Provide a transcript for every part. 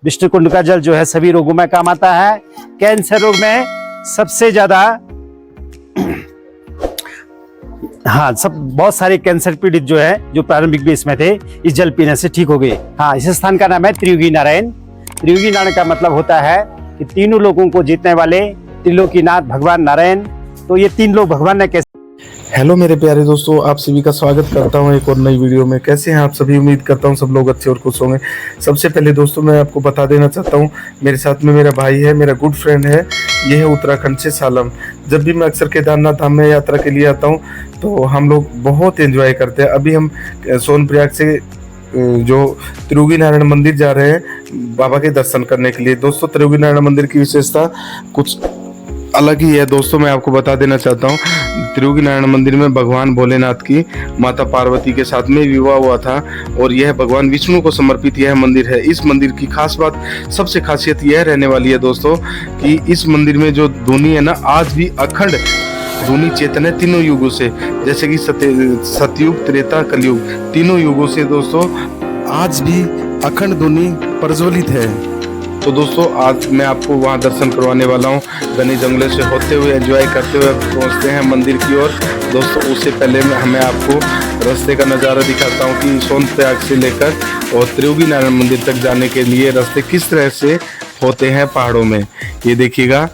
विष्णु कुंड का जल जो है सभी रोगों में काम आता है। कैंसर रोग में सबसे ज्यादा हाँ, सब बहुत सारे कैंसर पीड़ित जो है, जो प्रारंभिक में इसमें थे, इस जल पीने से ठीक हो गए। हाँ, इस स्थान का नाम है त्रियुगी नारायण। त्रियुगी नारायण का मतलब होता है कि तीनों लोगों को जीतने वाले त्रिलोकीनाथ भगवान नारायण। तो ये तीन लोग भगवान ने कैसे। हेलो मेरे प्यारे दोस्तों, आप सभी का स्वागत करता हूं एक और नई वीडियो में। कैसे हैं आप सभी? उम्मीद करता हूं सब लोग अच्छे और खुश होंगे। सबसे पहले दोस्तों मैं आपको बता देना चाहता हूं, मेरे साथ में मेरा भाई है, मेरा गुड फ्रेंड है। ये है उत्तराखंड से सालम। जब भी मैं अक्सर केदारनाथ धाम में यात्रा के लिए आता हूं तो हम लोग बहुत एंजॉय करते हैं। अभी हम सोनप्रयाग से जो त्रियुगी नारायण मंदिर जा रहे हैं बाबा के दर्शन करने के लिए। दोस्तों त्रियुगी नारायण मंदिर की विशेषता कुछ अलग ही है। दोस्तों मैं आपको बता देना चाहता हूँ, त्रियुगी नारायण मंदिर में भगवान भोलेनाथ की माता पार्वती के साथ में विवाह हुआ था और यह भगवान विष्णु को समर्पित यह मंदिर है। इस मंदिर की खास बात, सबसे खासियत यह रहने वाली है दोस्तों कि इस मंदिर में जो धुनी है ना, आज भी अखंड धुनी चेतन है तीनों युगों से। जैसे कि सतयुग, त्रेता, कलयुग, तीनों युगों से दोस्तों आज भी अखंड धुनी प्रज्वलित है। तो दोस्तों आज मैं आपको वहां दर्शन करवाने वाला हूं। घने जंगलों से होते हुए, एंजॉय करते हुए पहुंचते हैं मंदिर की ओर। दोस्तों उससे पहले मैं आपको रास्ते का नज़ारा दिखाता हूं कि सोनप्रयाग से लेकर और त्रियुगी नारायण मंदिर तक जाने के लिए रास्ते किस तरह से होते हैं पहाड़ों में। ये देखिएगा।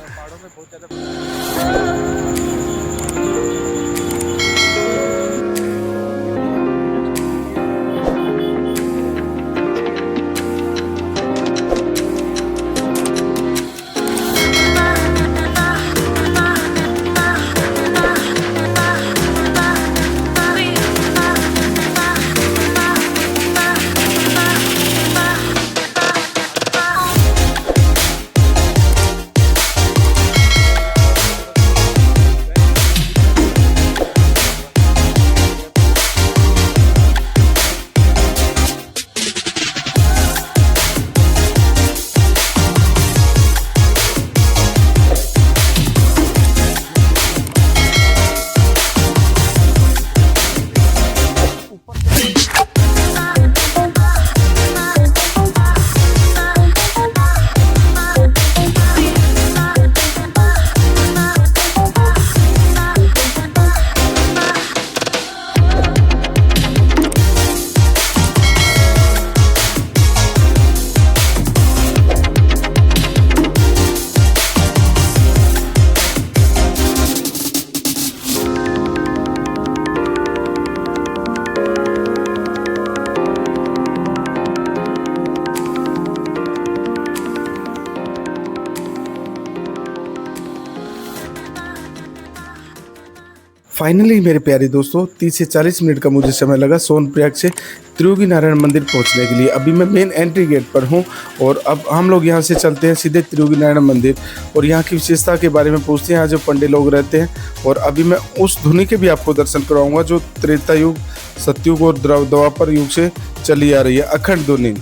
फाइनली मेरे प्यारे दोस्तों 30 से 40 मिनट का मुझे समय लगा सोनप्रयाग से त्रियुगी नारायण मंदिर पहुंचने के लिए। अभी मैं मेन एंट्री गेट पर हूं और अब हम लोग यहां से चलते हैं सीधे त्रियुगी नारायण मंदिर और यहां की विशेषता के बारे में पूछते हैं। यहाँ जो पंडित लोग रहते हैं और अभी मैं उस धुनी के भी आपको दर्शन करवाऊँगा जो त्रेता युग, सतयुग और द्वापर युग से चली आ रही है, अखंड धुनी।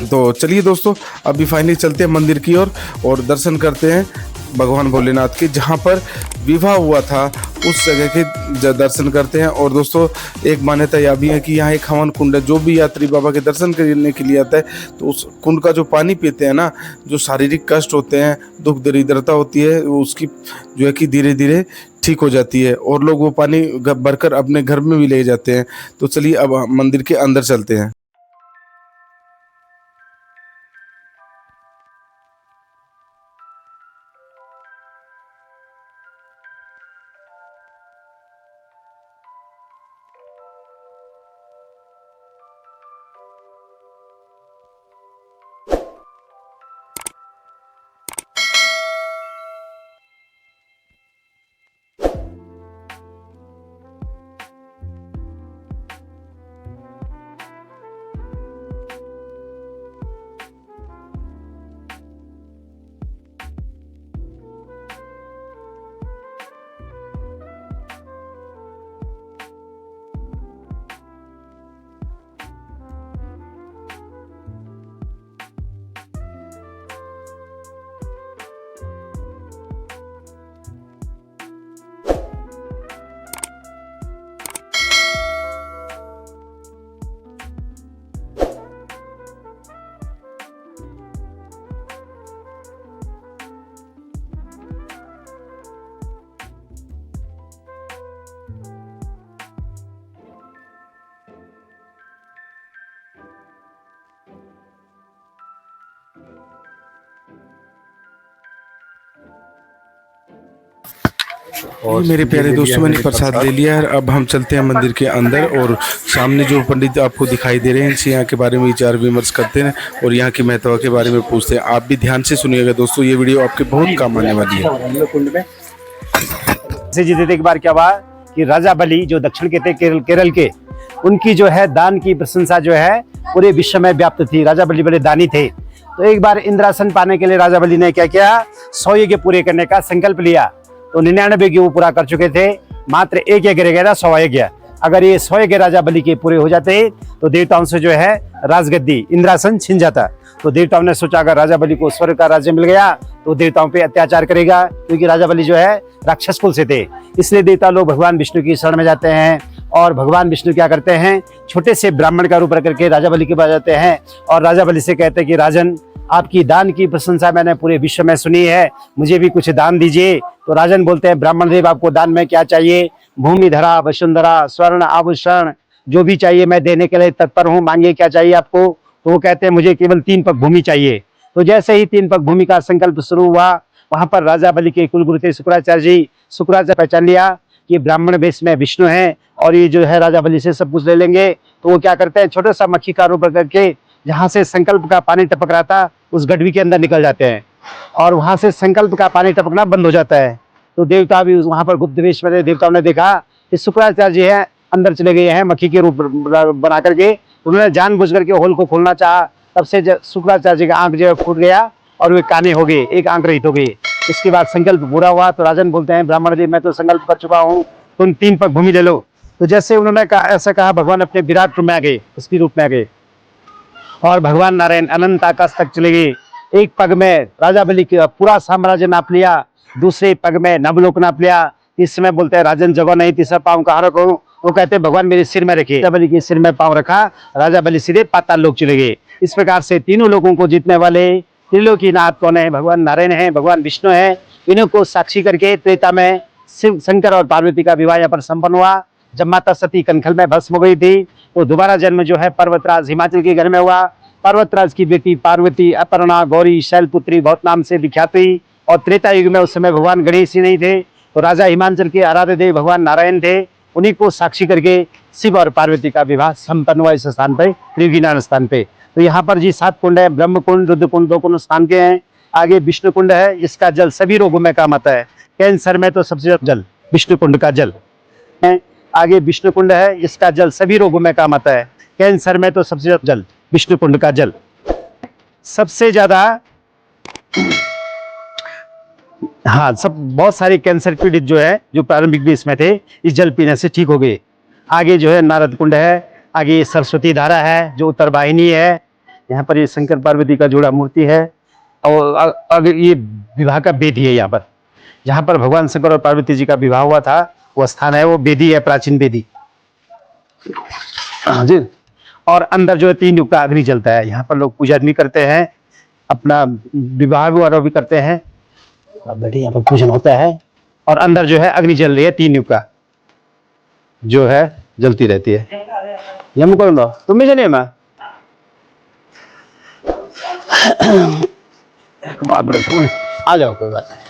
तो चलिए दोस्तों अभी फाइनली चलते हैं मंदिर की ओर और दर्शन करते हैं भगवान भोलेनाथ के, जहाँ पर विवाह हुआ था उस जगह के दर्शन करते हैं। और दोस्तों एक मान्यता यह भी है कि यहाँ एक हवन कुंड है। जो भी यात्री बाबा के दर्शन करने के लिए आता है तो उस कुंड का जो पानी पीते हैं ना, जो शारीरिक कष्ट होते हैं, दुख दरिद्रता होती है, वो उसकी जो है कि धीरे धीरे ठीक हो जाती है और लोग वो पानी भरकर अपने घर में भी ले जाते हैं। तो चलिए अब मंदिर के अंदर चलते हैं। और मेरे प्यारे दोस्तों, मैंने प्रसाद ले लिया है। अब हम चलते हैं मंदिर के अंदर और सामने जो पंडित आपको दिखाई दे रहे हैं इनसे यहाँ के बारे में विचार विमर्श करते हैं और यहाँ की महत्व के बारे में पूछते हैं। आप भी ध्यान से सुनिएगा दोस्तों, ये वीडियो आपके बहुत काम आने वाली है। से जीते एक बार क्या हुआ कि राजा बलि जो दक्षिण के थे केरल के, उनकी जो है दान की प्रशंसा जो है पूरे विश्व में व्याप्त थी। राजा बलि बड़े दानी थे। तो एक बार इंद्रासन पाने के लिए राजा बलि ने क्या किया, 100 यज्ञ पूरे करने का संकल्प लिया। तो 99 यज्ञ वो पूरा कर चुके थे, मात्र एक यज्ञ रह गया, 100 यज्ञ। अगर ये 100 यज्ञ राजा बलि के पूरे हो जाते तो देवताओं से जो है राजगद्दी इंद्रासन छिन जाता। तो देवताओं ने सोचा अगर राजा बलि को स्वर्ग का राज्य मिल गया तो देवताओं पे अत्याचार करेगा, क्योंकि राजा बलि जो है राक्षस कुल से थे। इसलिए देवता लोग भगवान विष्णु की शरण में जाते हैं और भगवान विष्णु क्या करते हैं, छोटे से ब्राह्मण का रूप रख करके राजा बलि के पास जाते हैं और राजा बलि से कहते हैं कि राजन, आपकी दान की प्रशंसा मैंने पूरे विश्व में सुनी है, मुझे भी कुछ दान दीजिए। तो राजन बोलते हैं, ब्राह्मण देव आपको दान में क्या चाहिए? भूमि धरा, वसुंधरा, स्वर्ण, आभूषण, जो भी चाहिए मैं देने के लिए तत्पर हूँ, मांगिए क्या चाहिए आपको। तो वो कहते हैं मुझे केवल 3 पग भूमि चाहिए। तो जैसे ही 3 पग भूमि का संकल्प शुरू हुआ, वहां पर राजा बलि के कुलगुरु थे शुक्राचार्य जी। शुक्राचार्य पहचान लिया कि ब्राह्मण वेश में विष्णु है और ये जो है राजा बलि से सब कुछ ले लेंगे। तो वो क्या करते हैं, छोटा सा मक्खी का रूप करके जहां से संकल्प का पानी टपक रहा था उस गड्ढी के अंदर निकल जाते हैं और वहां से संकल्प का पानी टपकना बंद हो जाता है। तो देवता भी वहां पर गुप्त वेश में देवताओं ने देखा कि शुक्राचार्य जी है अंदर चले गए हैं मक्खी के रूप बना करके। उन्होंने जानबूझ करके होल को खोलना चाहा, तब से शुक्राचार्य जी का आंख जो है फूट गया और वे काने हो गए, एक आंख रहित हो गई। इसके बाद संकल्प पूरा हुआ तो राजन बोलते हैं, ब्राह्मण जी मैं तो संकल्प कर चुका हूँ, तुम 3 पग भूमि ले लो। तो जैसे उन्होंने ऐसा कहा, भगवान अपने विराट रूप में आ गए, उसकी रूप में आ गए और भगवान नारायण अनंत आकाश तक चले गए। एक पग में राजा बलि का पूरा साम्राज्य नाप लिया, दूसरे पग में नवलोक नाप लिया। इस समय बोलते हैं राजन जगह नहीं, तीसरा पाँव कहाँ रखो? वो कहते हैं भगवान मेरे सिर में रखिए। राजा बलि के सिर में पाँव रखा, राजा बलि सीधे पाताल लोक चले गए। इस प्रकार से तीनों लोगों को जीतने वाले त्रिलोकीनाथ कौन है? भगवान नारायण है, भगवान विष्णु है। इन्हों को साक्षी करके त्रेता में शिव शंकर और पार्वती का विवाह यहाँ पर संपन्न हुआ। जब माता सती कनखल में भस्म हो गई थी तो दोबारा जन्म जो है पर्वतराज हिमाचल के घर में हुआ। पर्वतराज की बेटी पार्वती अपर्णा गौरी शैलपुत्री बहुत नाम से विख्यात हुई। और त्रेता युग में उस समय भगवान गणेश ही नहीं थे, तो राजा हिमाचल के आराध्य देव भगवान नारायण थे। उन्हीं को साक्षी करके शिव और पार्वती का विवाह संपन्न हुआ इस स्थान पर, त्रियोगीनारायण स्थान पे। तो यहाँ पर जी 7 कुंड है, ब्रह्म कुंड, रुद्र कुंड, 2 कुंड स्थान के हैं। आगे विष्णु कुंड है, इसका जल सभी रोगों में काम आता है। कैंसर में तो सबसे ज्यादा जल विष्णु कुंड का जल है। आगे विष्णु कुंड है, इसका जल सभी रोगों में काम आता है। कैंसर में तो सबसे ज्यादा जल विष्णु कुंड का जल सबसे ज्यादा, हाँ सब बहुत सारे कैंसर पीड़ित जो है जो प्रारंभिक में इसमें थे इस जल पीने से ठीक हो गए। आगे जो है नारद कुंड है, आगे सरस्वती धारा है जो उत्तर वाहिनी है। यहाँ पर ये शंकर पार्वती का जोड़ा मूर्ति है और अगर ये विवाह का वेदी है। यहाँ पर जहाँ पर भगवान शंकर और पार्वती जी का विवाह हुआ था वो स्थान है, वो वेदी है, प्राचीन वेदी जी। और अंदर जो है 3 युग का अग्नि जलता है। यहाँ पर लोग पूजा भी करते हैं, अपना विवाह वगैरह भी करते हैं, बैठे यहाँ पर पूजन होता है। और अंदर जो है अग्नि जल रही है, 3 युग का जो है जलती रहती है। यम कर लो तुम भी चलिए मैं आ जाओ, कोई बात नहीं।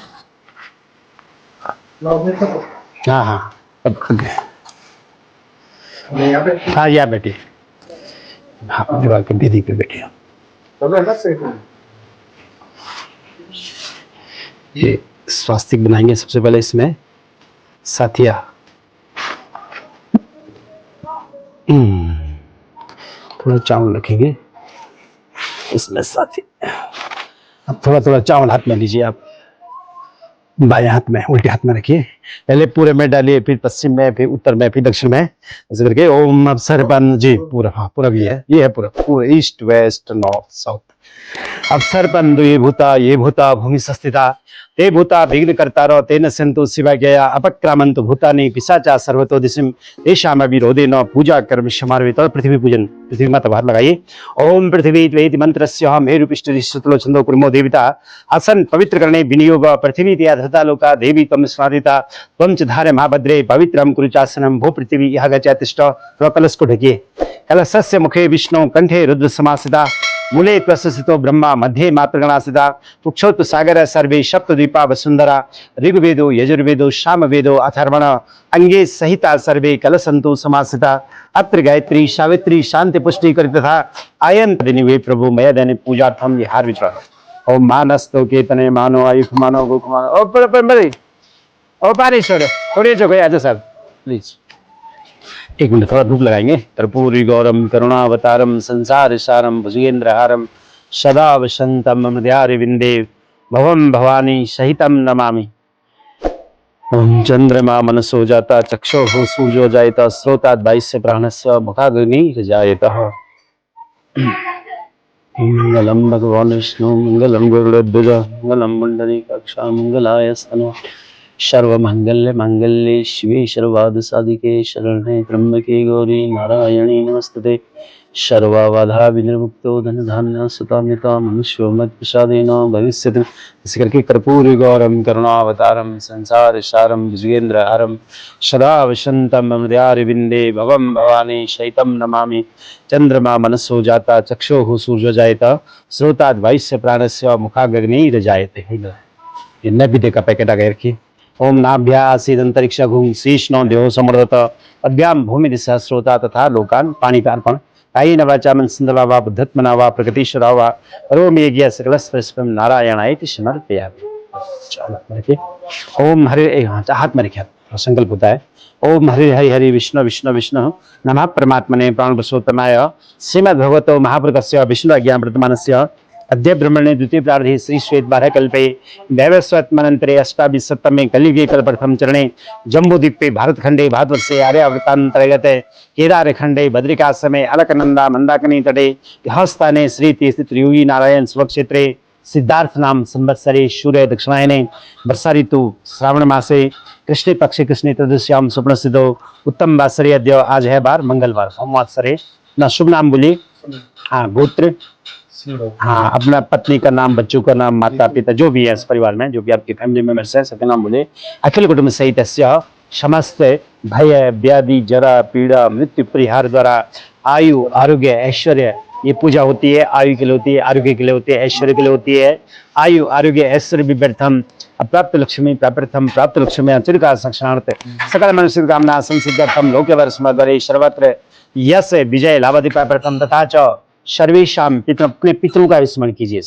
हाँ हाँ हाँ यहाँ बैठिए, हाँ विवाह के वेदी पे बैठिए। ये स्वास्तिक बनाएंगे सबसे पहले, इसमें साथिया थोड़ा चावल रखेंगे इसमें साथिया। अब थोड़ा थोड़ा चावल हाथ में लीजिए, आप बाएं हाथ में उल्टे हाथ में रखिए। पहले पूरे में डालिए, फिर पश्चिम में, फिर उत्तर में, फिर दक्षिण में, ऐसे करके ओम अवसरपन जी पूरा, हाँ पूरा भी है, ये है पूरा पूरा ईस्ट वेस्ट नॉर्थ साउथ। अवसरपन ये भूता भूमि संस्थिता ते भूता विघ्न कर्तारो तेन सन्तु शिवा गया अपक्रामन्तु भूतानि पिशाचा सर्वतो दिशम तेषाम विरोधे न पूजा कर्म समारोह। तो पृथ्वी पूजन, पृथ्वी माता बाहर लगाइए। ओम पृथ्वी त्वेति मंत्रस्य मेरु पृष्ठ सुतलो छंदो कुर्मो देविता आसन पवित्र करणे विनियोग पृथ्वी धृता लोका देवी त्वं स्मारिता त्वं च धारे महाभद्रे पवित्रम कुरुचासनम भो पृथ्वी यह गत्या तिष्ठ। कलश को ढकिए। कलशस्य मुखे विष्णु कंठे रुद्र समासिता मूले प्रशसितो ब्रह्मा मध्ये मातृगणा सिता पुक्षोत सागर सर्वे सप्तद्वीपा वसुंधरा ऋग्वेदो यजुर्वेदो सामवेदो अथर्वण अंगे सहिता सर्वे कलसंतो समासिता अत्र गायत्री सावित्री शांति पुष्टि करी तथा आयन दिनी वे प्रभु मय दैन पूजार्थम ये हार विचरण ओम मानस्तो केतने मानो आयुष मानो गुख मानो ओ पर पारेश्वर थोड़ी जो गए आजा साहब प्लीज 1 मिनट थोड़ा धूप लगाएंगे। कर्पूरी गौरम करुणावतारम संसार सारम भुजगेंद्र हारम सदा वसंतम ममृद्यारिविंदे भवम भवानी सहितम नमामि। ओम चंद्रमा मनसो जाता चक्षो सूर्यो जायता स्रोतात् वायुस्य प्राणस्य मुखाग्नि जायतः। मंगलम भगवान विष्णु मंगलम गरुड़ध्वज मंगलम मुंडलीकाक्षा मंगलाय स्तनो सर्वमंगल्य मंगल्ये शिवे सर्वार्थ साधिके शरण्ये त्र्यंबके गौरी नारायणी नमस्तुते सर्वबाधा विनिर्मुक्तो धन धान्य सुतामिता मनुष्यो मत प्रसादेन भविष्यति। इस करके कर्पूरी गौरम करुणावतारम संसार सारम भुजगेंद्र हारम सदा वसंतम ममृद्यारिविंदे भवम भवानी सहितम नमामि। चंद्रमा मनसो जाता चक्षुः सूर्यो जायता स्रोतात् वायुस्य प्राणस्य मुखाग्निर्जायते। ये नैवेद्य का पैकेट आगे रखिए। ओम नाभ्या आसीदंतरिक्ष घुं शीर्ष्णो देहो समर्दत पद्भ्याम भूमि दिशा श्रोता तथा लोकान पाणी का अर्पण कायेन वाचा मनसेन्द्रिया वा बुद्ध्यत्मना वा प्रकृतिश्वरा वा करोमि यज्ञ सकलस्पर्शम नारायणाय समर्पयामि। ओम हरे हाथ में रखिए संकल्प होता है। ओम हरि हरि हरि विष्णु विष्णु विष्णु नमः परमात्मने प्राणपुरुषोत्तमाय श्रीमद्भगवतो महापुरुषस्य विष्णु ज्ञान वर्तमानस्य अद्य ब्रह्मणे द्वितीय प्रारंभे श्री श्वेत 12 कल्पे वैवस्वतमनंतरे अष्टाविंशतमे कलियुगे प्रथम चरणे जम्बूद्वीपे भारतखंडे भारतवर्षे आर्यावर्तांतर्गत केदार खंडे बद्रिकाश्रमे अलकनंदा मंदाकिनी तटे स्थाने श्री त्रियोगी नारायण स्वक्षेत्रे सिद्धार्थ नाम संवत्सरे सूर्य दक्षिणायने वर्षा ऋतु श्रावण मासे कृष्ण पक्षे कृष्ण त्रयोदश्याम स्वप्न सिद्धो उत्तम वासरे अद्य आज है बार मंगलवार सोमवासरे ना शुभ नाम बोलिए। हाँ गोत्र हाँ अपना पत्नी का नाम बच्चों का नाम माता पिता जो भी है इस परिवार में जो भी आपकी फैमिली मेंबर्स है सबके नाम बोले। अखिल कुटुंब सहित समस्त भय व्याधि जरा पीड़ा मृत्यु परिहार द्वारा आयु आरोग्य ऐश्वर्य ये पूजा होती है। आयु के लिए होती है आरोग्य के लिए होती है ऐश्वर्य के लिए होती है। आयु आरोग्य ऐश्वर्य विव्यर्थम अप्राप्त लक्ष्मी प्राप्तम प्राप्त लक्ष्मी अचिरका साक्षाणार्थ सकल मनुष्य कामना संसिद्ध्यर्थम लोके वर्षमद्वरे सर्वत्र यश विजय लाभादि प्राप्तम तथा च सर्वेशाम पितृ अपने पितरों का स्मरण कीजिए।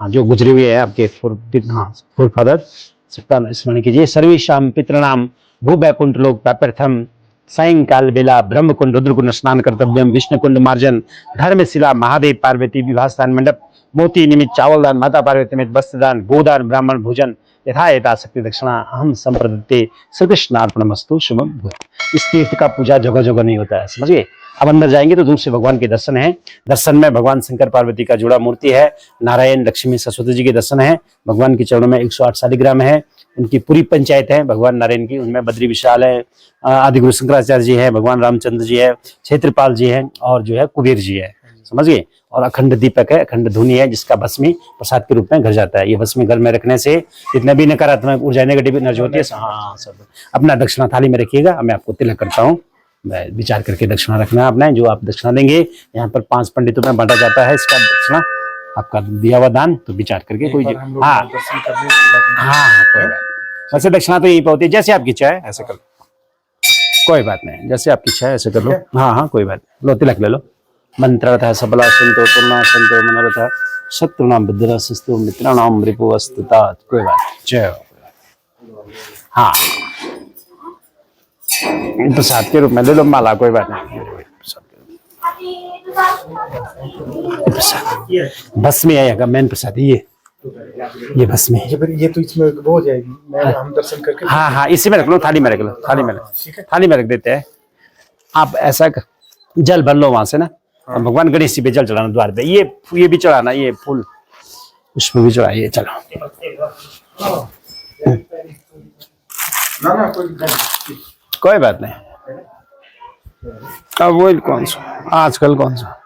हाँ जो गुजरे हुए हैं आपके फोर फादर सबका स्मरण कीजिए। सर्वेशाम पितृणाम भू वैकुंठ लोक प्राप्यर्थम सायंकाल बेला ब्रह्म कुंड रुद्र कुंड स्नान कर्तव्यम विष्णु कुंड मार्जन धर्मशिला महादेव पार्वती विवाह स्थान मंडप मोती निमित्त चावल दान माता पार्वती में वस्त्रदान गोदान ब्राह्मण भोजन यथा यथाशक्ति दक्षिणा अहम संप्रदत्ते श्री कृष्णार्पणमस्तु शुभम भूयात्। इस तीर्थ का पूजा जगह जगह नहीं होता है समझिए। अब अंदर जाएंगे तो दूर से भगवान के दर्शन है। दर्शन में भगवान शंकर पार्वती का जोड़ा मूर्ति है। नारायण लक्ष्मी सरस्वती जी के दर्शन है। भगवान के चरणों में 108 शालिग्राम है। उनकी पूरी पंचायत है भगवान नारायण की। उनमें बद्री विशाल है आदि गुरु शंकराचार्य जी है भगवान रामचंद्र जी है क्षेत्रपाल जी है और जो है कुबेर जी है समझ गए। और अखंड दीपक है अखंड धुनी है जिसका भस्मी प्रसाद के रूप में घर जाता है। ये भस्मी घर में रखने से जितने भी नकारात्मक ऊर्जा नेगेटिव एनर्जी होती है हाँ सब अपना दक्षिणा थाली में रखिएगा। मैं आपको तिलक करता हूँ विचार करके दक्षिणा रखना अपना जो आप दक्षिणा देंगे। यहाँ पर 5 पंडितों में बांटा जाता है इसका दक्षिणा आपका दिया हुआ दान तो विचार करके कोई हाँ कोई बात वैसे दक्षिणा तो यही पे होती है जैसे आपकी इच्छा है ऐसे कर लो कोई बात नहीं जैसे आपकी इच्छा है ऐसे कर लो। हाँ कोई बात नहीं लो तिलक ले लो। मंत्रतः सबला संतो पूर्णा संतो मनोरथ शत्रुनाम बुद्धिरस्तु मित्राणाम रिपुवस्तुता कोई बात जय हाँ प्रसाद के रूप में ले लो माला कोई बात नहीं। भस्मी आएगा मेन प्रसाद ये भस्मी ये तो इसमें वो हो जाएगी हम दर्शन करके हाँ इसी में रख लो थाली में रख लो थाली में रख देते हैं। आप ऐसा जल भर लो वहां से ना भगवान गणेश जी पे जल चढ़ाना द्वार पे ये भी चढ़ाना ये फूल उसमें भी चढ़ाइए चलो कोई बात नहीं। अब वो कौन सा आजकल कौन सा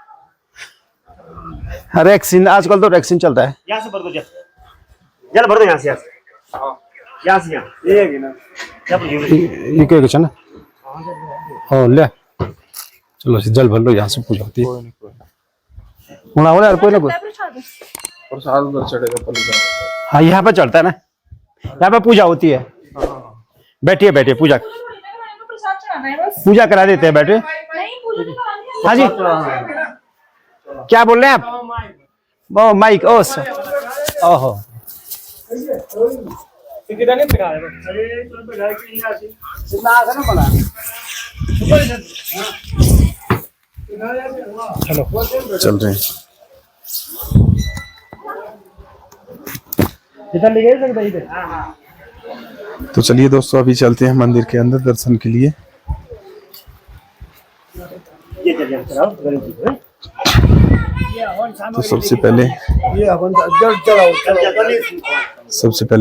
रैक्सीन आजकल तो रैक्सीन चलता है। यहाँ से भर दो जल भर दो यहाँ से ये क्या कुछ है ना ले चलो जल भर लो यहाँ से पूजा होती है। होना होना कोई ना कोई। प्रसाद उधर चढ़ेगा पल्ली। हाँ यहाँ पे चढ़ता है ना, यहाँ पे पूजा होती है। बैठिए बैठिए, पूजा पूजा करा देते हैं, बैठे। हाँ जी, क्या बोल रहे हैं आप? वो माइक, ओ ओहो, चल रहे हैं। तो चलिए दोस्तों, अभी चलते हैं मंदिर के अंदर दर्शन के लिए। ये चलिए चलाओ गणेश जी को। तो सबसे पहले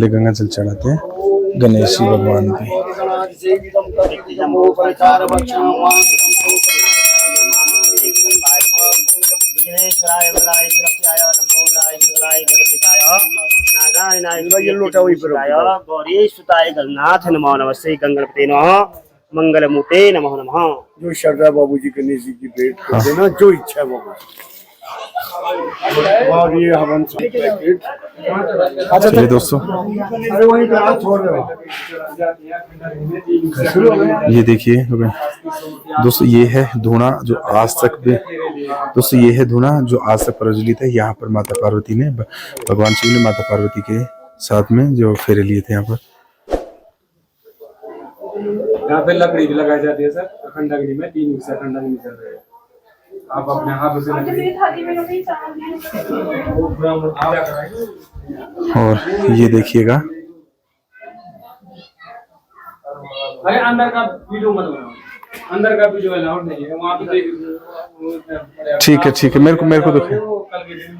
गंगा जल चढ़ाते हैं गणेश जी भगवान की। गौरीसुताय गणनाथ नमो नमस्ते गंगणपते नमः मंगलमूर्ते नमो नमः। जो शारदा बाबू जी गणेश जी की भेंट कर देना, जो इच्छा है बाबू। और ये हवन पैकेट। चलिए दोस्तों, अरे वहीं पे हाथ छोड़ रहे हो। ये देखिए दोस्तों, ये है धूना जो आज तक भी दोस्तों ये है धूना जो आज तक प्रज्वलित है। यहाँ पर माता पार्वती ने, भगवान शिव ने माता पार्वती के साथ में जो फेरे लिए थे। यहाँ पे लकड़ी भी लगाई जाती है सर। अखंड अग्नि में 3 हिस्से अखंड अग्नि चल रहे हैं। आप अपने हाथों से और ये देखिएगा, अरे अंदर का वीडियो मत बनाओ, अंदर का वीडियो अलाउड नहीं है वहाँ पे। ठीक है, मेरे को दिखाएं। कल के दिन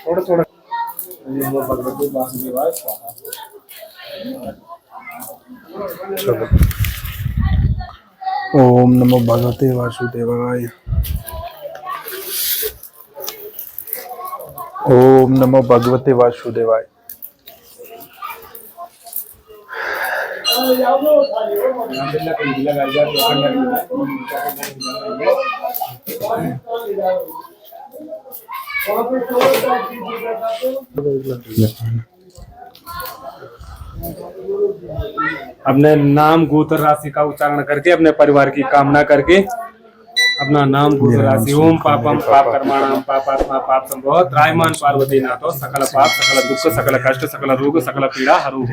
थोड़ा थोड़ा ओम नमो भगवते वासुदेवाय। ओम नमो भगवते वासुदेवाय। अपने नाम गोत्र राशि का उच्चारण करके, अपने परिवार की कामना करके, अपना नाम गोत्र राशि। ओम पापम पाप कर्माणाम पापात्मा पाप संभव त्रायमान पार्वती नाथो सकल पाप सकल दुख सकल कष्ट सकल रोग सकल पीड़ा हरो।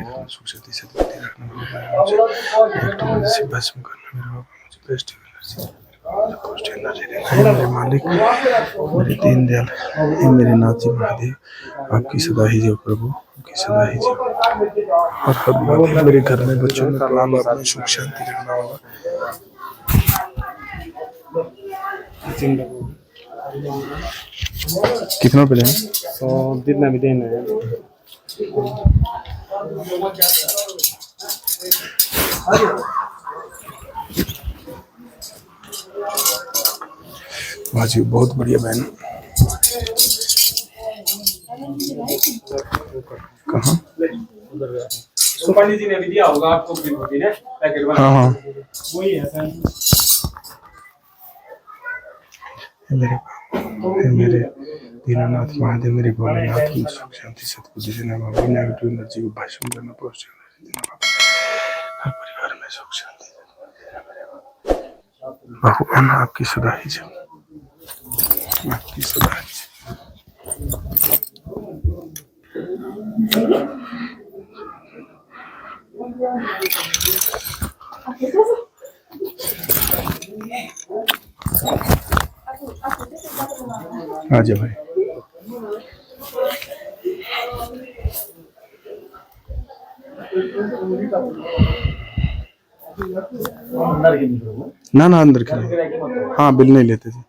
मेरे मालिक, मेरे दीन दयाल, हे मेरे नाथ जी महादेव, आपकी सदा ही जो प्रभु, आपकी सदा ही जो और हर बार मेरे घर में बच्चों में कलाम आपने सुख शांति रखना होगा। कितना पे लें? तो जितना भी देना है। वाह जी, बहुत बढ़िया बहन। कहाँ? सुपाली जी ने भी दिया होगा आपको पैकेट बना। हाँ वही है सर। हे मेरे दीनानाथ महादेव, मेरे भोलेनाथ, सुख शांति सद्बुद्धि देना बाबा, नेगेटिव एनर्जी को भाषण करना, पॉजिटिव एनर्जी देना बाबा, हर परिवार में सुख शांति भगवान आपकी सदा ही जय, आपकी सदा ही जय। आ जाओ भाई। ना अंदर के नहीं। हाँ, बिल नहीं लेते थे।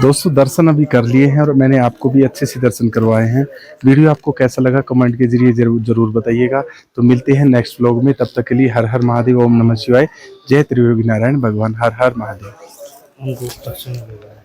दोस्तों दर्शन अभी कर लिए हैं और मैंने आपको भी अच्छे से दर्शन करवाए हैं। वीडियो आपको कैसा लगा कमेंट के जरिए जरूर बताइएगा। तो मिलते हैं नेक्स्ट व्लॉग में, तब तक के लिए हर हर महादेव, ओम नमः शिवाय, जय त्रियोगी नारायण भगवान, हर हर महादेव। उनको दर्शन मिलेगा।